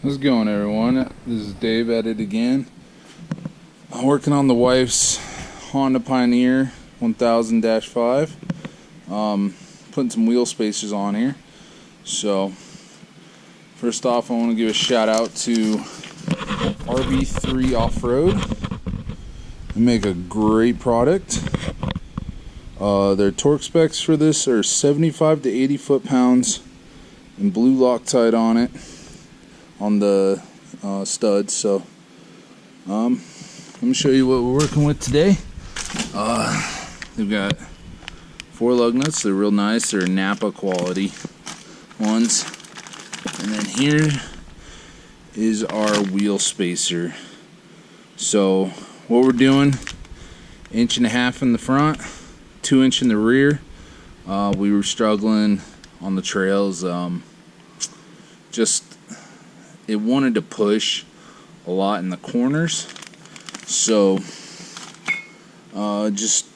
How's it going, everyone? This is Dave at it again. I'm working on the wife's Honda Pioneer 1000-5. Putting some wheel spacers on here. So, first off, I want to give a shout out to RB3 Off-Road. They make a great product. Their torque specs for this are 75 to 80 foot-pounds and blue Loctite on it, on the studs. So let me show you what we're working with today. They've got 4 lug nuts. They're real nice. They're Napa quality ones. And then here is our wheel spacer. So what we're doing, 1.5 inches in the front, 2 inches in the rear. We were struggling on the trails. It wanted to push a lot in the corners, so just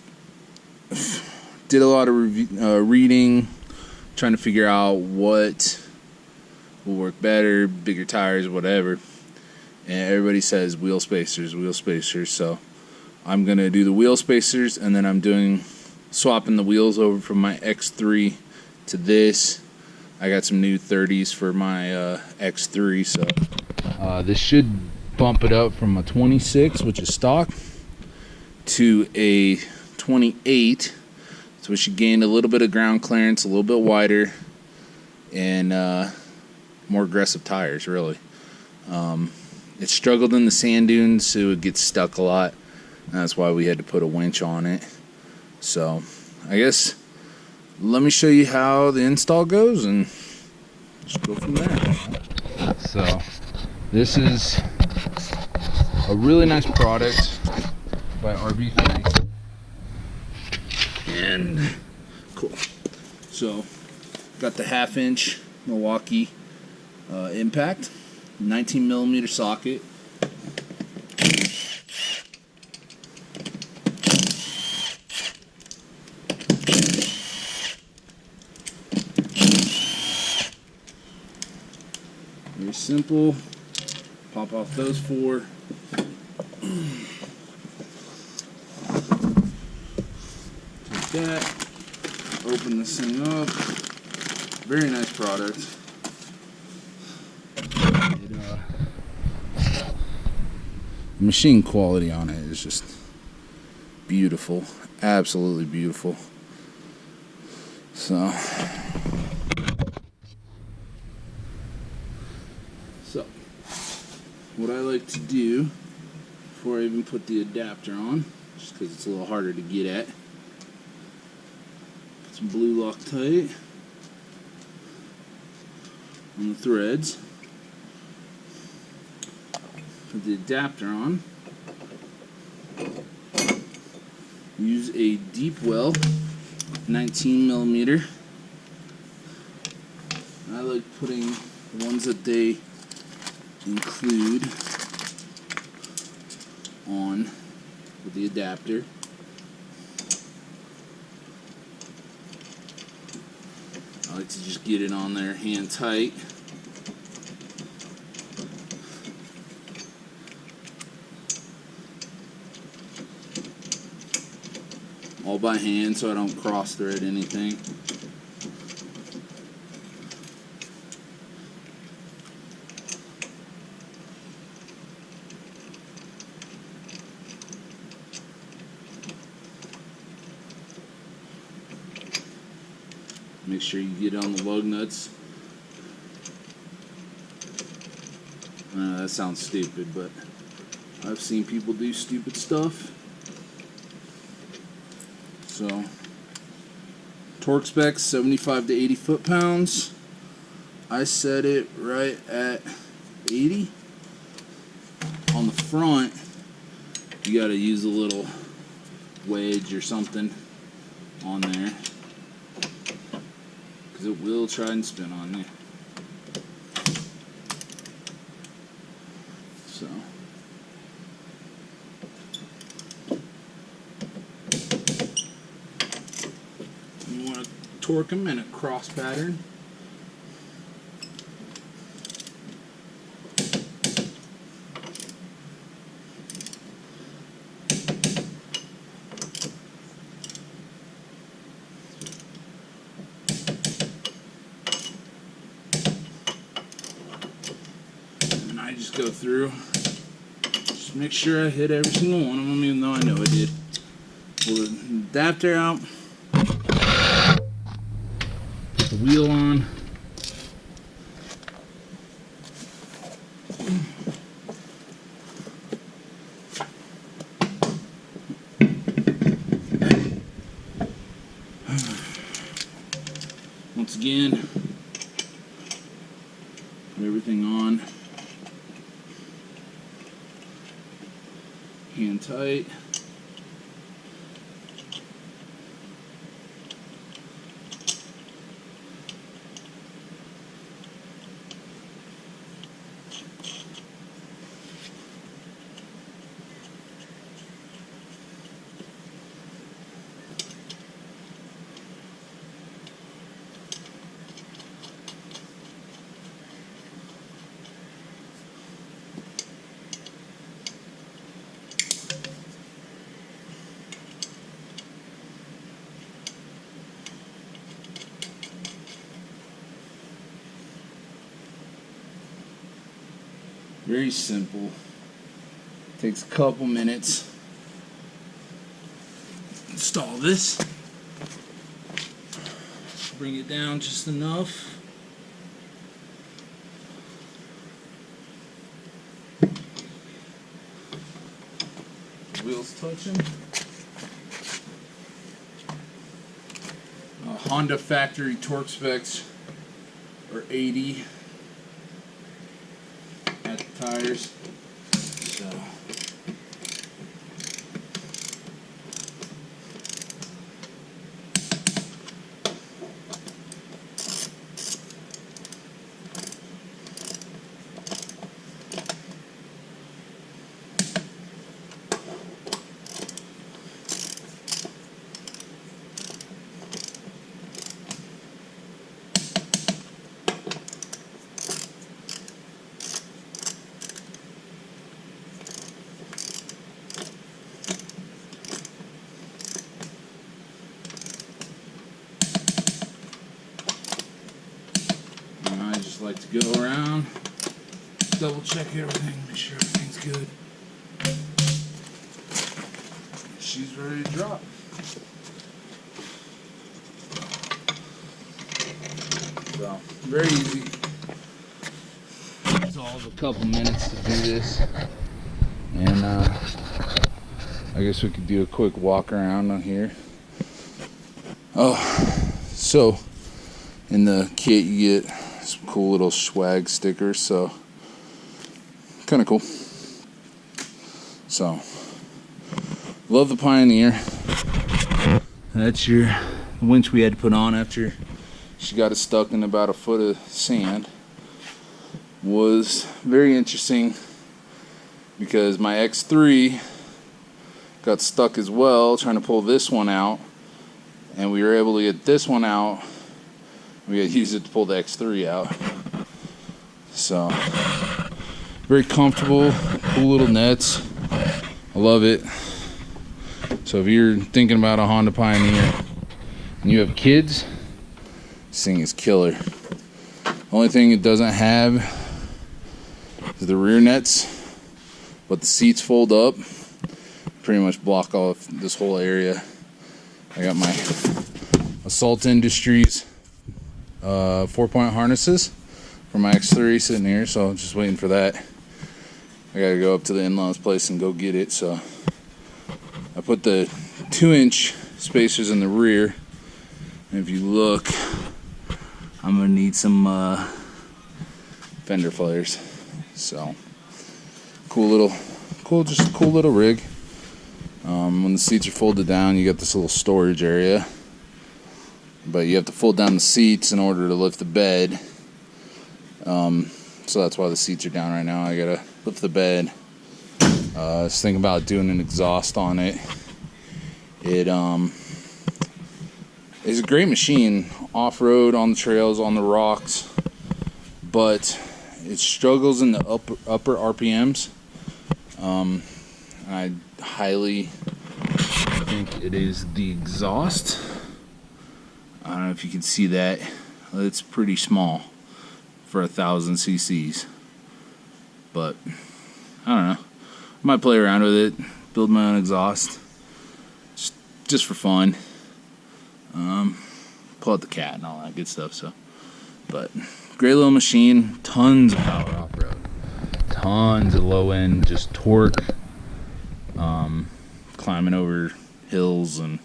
did a lot of reading, trying to figure out what will work better, bigger tires, whatever. And everybody says wheel spacers, wheel spacers. So I'm gonna do the wheel spacers, and then I'm swapping the wheels over from my X3 to this. I got some new 30s for my X3, so this should bump it up from a 26, which is stock, to a 28. So we should gain a little bit of ground clearance, a little bit wider, and more aggressive tires, really. It struggled in the sand dunes, so it would get stuck a lot. That's why we had to put a winch on it. So I guess let me show you how the install goes and just go from there. So this is a really nice product by RB3. And cool. So got the 1/2 inch Milwaukee impact, 19mm socket. Very simple. Pop off those 4. Take that. Open this thing up. Very nice product. The machine quality on it is just beautiful. Absolutely beautiful. So what I like to do before I even put the adapter on, just because it's a little harder to get at, put some blue Loctite on the threads, put the adapter on, use a deep well 19mm. I like putting the ones that they include on with the adapter. I like to just get it on there hand tight. All by hand so I don't cross thread anything. Make sure you get on the lug nuts. That sounds stupid, but I've seen people do stupid stuff. So, torque specs 75 to 80 foot-pounds. I set it right at 80. On the front, you gotta use a little wedge or something on there, because it will try and spin on you. So you want to torque them in a cross pattern. I just go through, just make sure I hit every single one of them, even though I know I did. Pull the adapter out, put the wheel on. Once again, put everything on, hand tight. Very simple. Takes a couple minutes. Install this. Bring it down just enough. Wheels touching. Honda factory torque specs are 80. Tires. So like to go around, double check everything, make sure everything's good. She's ready to drop. So, very easy. It's all a couple minutes to do this. And I guess we could do a quick walk around on here. Oh, so in the kit you get some cool little swag stickers, so kind of cool. So love the Pioneer. That's the winch we had to put on after she got it stuck in about a foot of sand. Was very interesting because my X3 got stuck as well trying to pull this one out, and we were able to get this one out. We had to use it to pull the X3 out. So, very comfortable, cool little nets. I love it. So if you're thinking about a Honda Pioneer and you have kids, this thing is killer. Only thing it doesn't have is the rear nets, but the seats fold up, pretty much block off this whole area. I got my Assault Industries 4-point harnesses for my X3 sitting here, so I'm just waiting for that. I gotta go up to the in-laws place and go get it. So I put the 2-inch spacers in the rear, and if you look, I'm gonna need some fender flares. So just a cool little rig. When the seats are folded down, you got this little storage area, but you have to fold down the seats in order to lift the bed. So that's why the seats are down right now. I gotta lift the bed. I was thinking about doing an exhaust on it. It is a great machine off-road, on the trails, on the rocks, but it struggles in the upper RPMs. I highly think it is the exhaust. I don't know if you can see that. It's pretty small for 1,000 cc's. But I don't know. I might play around with it, build my own exhaust, just for fun. Pull out the cat and all that good stuff. So, but great little machine, tons of power off road, tons of low end, just torque. Climbing over hills, and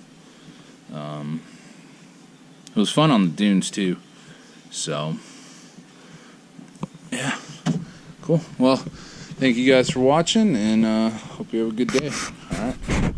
it was fun on the dunes too. So yeah, cool. Well, thank you guys for watching, and hope you have a good day. All right.